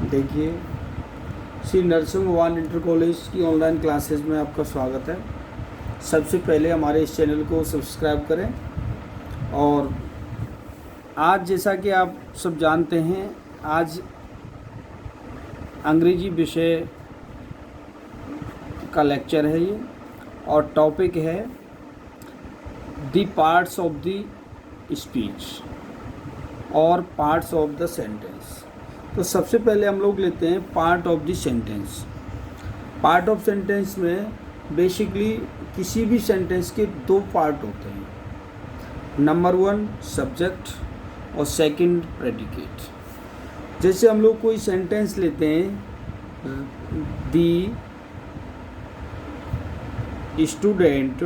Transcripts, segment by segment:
देखिए, श्री नरसिंह भगवान inter college की ऑनलाइन क्लासेस में आपका स्वागत है। सबसे पहले हमारे इस चैनल को सब्सक्राइब करें। और आज जैसा कि आप सब जानते हैं, आज अंग्रेजी विषय का लेक्चर है ये, और टॉपिक है the parts of the speech और पार्ट्स ऑफ द सेंटेंस। तो सबसे पहले हम लोग लेते हैं part of the sentence. Part of sentence में बेसिकली किसी भी सेंटेंस के दो पार्ट होते हैं। नंबर 1 सब्जेक्ट और सेकंड प्रेडिकेट। जैसे हम लोग कोई सेंटेंस लेते हैं, दी स्टूडेंट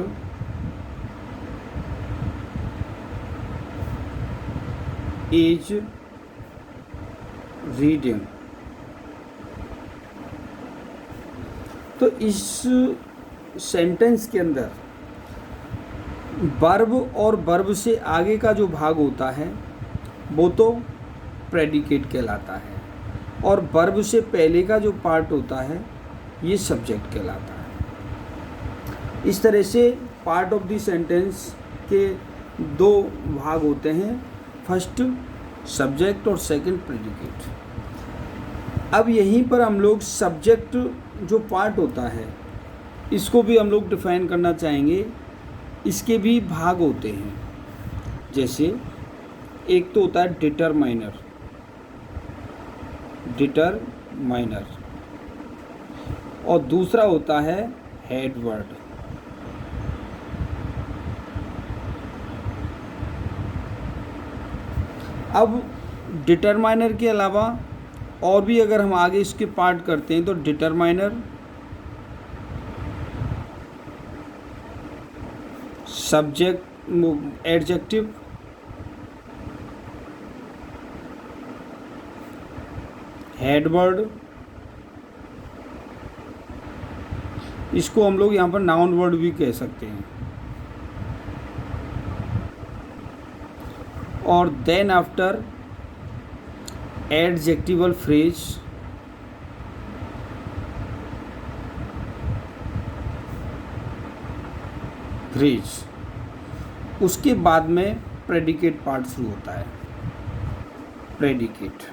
इज रीडिंग। तो इस सेंटेंस के अंदर वर्ब और वर्ब से आगे का जो भाग होता है वो तो प्रेडिकेट कहलाता है, और वर्ब से पहले का जो पार्ट होता है ये सब्जेक्ट कहलाता है। इस तरह से पार्ट ऑफ द सेंटेंस के दो भाग होते हैं, फर्स्ट सब्जेक्ट और सेकंड प्रेडिकेट। अब यहीं पर हम लोग सब्जेक्ट जो पार्ट होता है इसको भी हम लोग डिफाइन करना चाहेंगे। इसके भी भाग होते हैं, जैसे एक तो होता है डिटरमाइनर, और दूसरा होता है हेड वर्ड। अब डिटरमाइनर के अलावा और भी अगर हम आगे इसके पार्ट करते हैं तो डिटरमाइनर, सब्जेक्ट, एडजेक्टिव, हेडवर्ड, इसको हम लोग यहाँ पर नाउन वर्ड भी कह सकते हैं। और देन आफ्टर एडजेक्टिवल फ्रेज, उसके बाद में प्रेडिकेट पार्ट शुरू होता है। प्रेडिकेट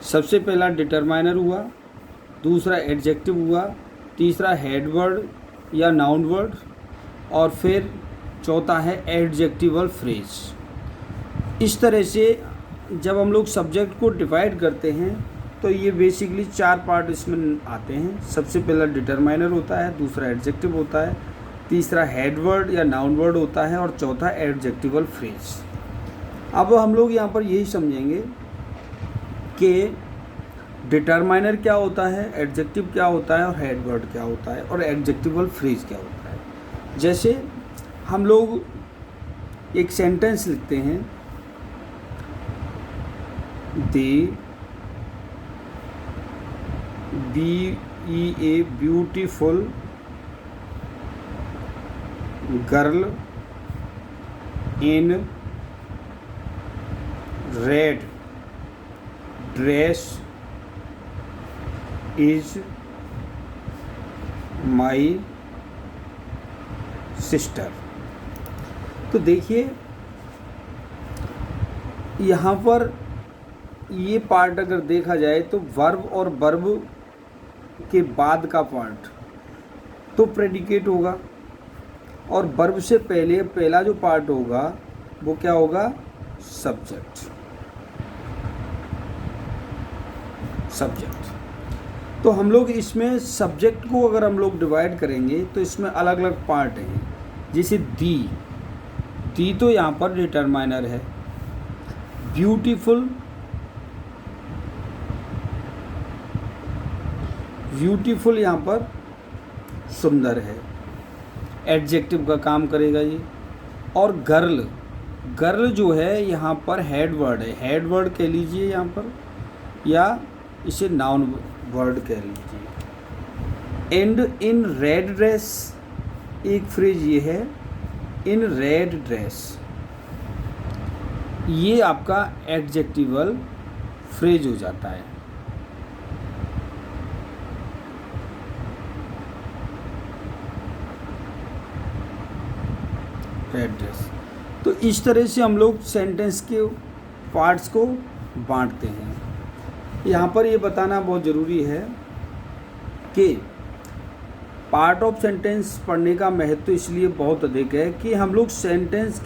सबसे पहला डिटरमाइनर हुआ, दूसरा एडजेक्टिव हुआ, तीसरा हेडवर्ड या नाउन वर्ड, और फिर चौथा है एडजेक्टिवल फ्रेज। इस तरह से जब हम लोग सब्जेक्ट को डिवाइड करते हैं तो ये बेसिकली 4 पार्ट इसमें आते हैं। सबसे पहला डिटरमाइनर होता है, दूसरा एडजेक्टिव होता है, तीसरा हेडवर्ड या नाउन वर्ड होता है, और चौथा एडजेक्टिवल फ्रेज। अब हम लोग यहाँ पर यही समझेंगे कि डिटरमाइनर क्या होता है, एडजेक्टिव क्या होता है, और हेडवर्ड क्या होता है, और एडजेक्टिवल फ्रेज क्या होता है। जैसे हम लोग एक सेंटेंस लिखते हैं, a beautiful girl in red dress is my sister. तो देखिए यहाँ पर ये पार्ट अगर देखा जाए तो वर्ब और वर्ब के बाद का पार्ट तो प्रेडिकेट होगा, और वर्ब से पहले पहला जो पार्ट होगा वो क्या होगा, सब्जेक्ट। तो हम लोग इसमें सब्जेक्ट को अगर हम लोग डिवाइड करेंगे तो इसमें अलग अलग पार्ट हैं। जैसे दी तो यहाँ पर डिटरमाइनर है, ब्यूटीफुल यहाँ पर सुंदर है, एडजेक्टिव का काम करेगा ये। और गर्ल जो है यहाँ पर हेड वर्ड है, हेड वर्ड कह लीजिए यहाँ पर, या इसे नाउन वर्ड कह लीजिए। एंड इन रेड ड्रेस, एक फ्रेज ये है, इन रेड ड्रेस। ये आपका एडजेक्टिवल फ्रेज हो जाता है। Red dress. तो इस तरह से हम लोग सेंटेंस के पार्ट्स को बांटते हैं। यहाँ पर ये बताना बहुत ज़रूरी है कि पार्ट ऑफ सेंटेंस पढ़ने का महत्व इसलिए बहुत अधिक है कि हम लोग सेंटेंस